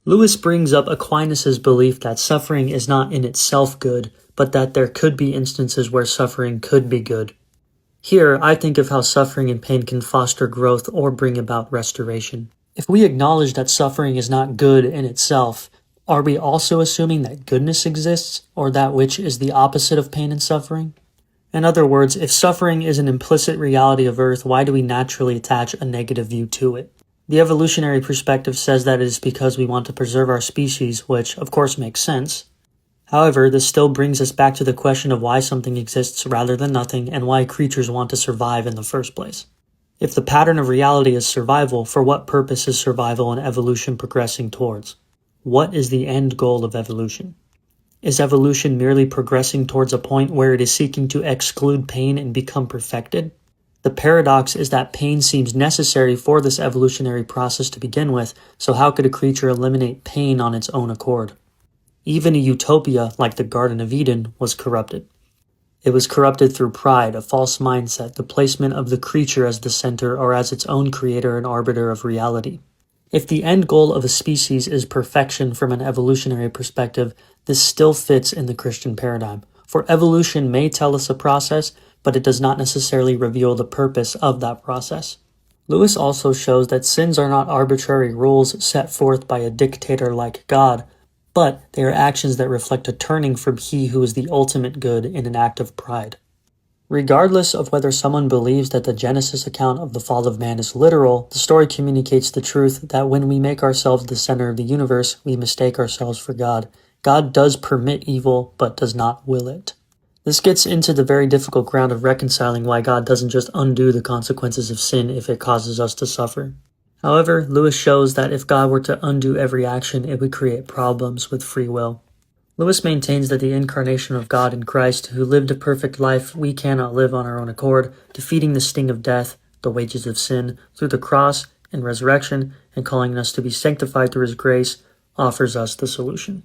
Lewis brings up Aquinas' belief that suffering is not in itself good, but that there could be instances where suffering could be good. Here, I think of how suffering and pain can foster growth or bring about restoration. If we acknowledge that suffering is not good in itself, are we also assuming that goodness exists, or that which is the opposite of pain and suffering? In other words, if suffering is an implicit reality of Earth, why do we naturally attach a negative view to it? The evolutionary perspective says that it is because we want to preserve our species, which of course makes sense. However, this still brings us back to the question of why something exists rather than nothing and why creatures want to survive in the first place. If the pattern of reality is survival, for what purpose is survival and evolution progressing towards? What is the end goal of evolution? Is evolution merely progressing towards a point where it is seeking to exclude pain and become perfected? The paradox is that pain seems necessary for this evolutionary process to begin with, so how could a creature eliminate pain on its own accord? Even a utopia like the Garden of Eden was corrupted. It was corrupted through pride, a false mindset, the placement of the creature as the center or as its own creator and arbiter of reality. If the end goal of a species is perfection from an evolutionary perspective, this still fits in the Christian paradigm. For evolution may tell us a process, but it does not necessarily reveal the purpose of that process. Lewis also shows that sins are not arbitrary rules set forth by a dictator like God, but they are actions that reflect a turning from He who is the ultimate good in an act of pride. Regardless of whether someone believes that the Genesis account of the fall of man is literal, the story communicates the truth that when we make ourselves the center of the universe, we mistake ourselves for God. God does permit evil, but does not will it. This gets into the very difficult ground of reconciling why God doesn't just undo the consequences of sin if it causes us to suffer. However, Lewis shows that if God were to undo every action, it would create problems with free will. Lewis maintains that the incarnation of God in Christ, who lived a perfect life we cannot live on our own accord, defeating the sting of death, the wages of sin, through the cross and resurrection, and calling us to be sanctified through His grace, offers us the solution.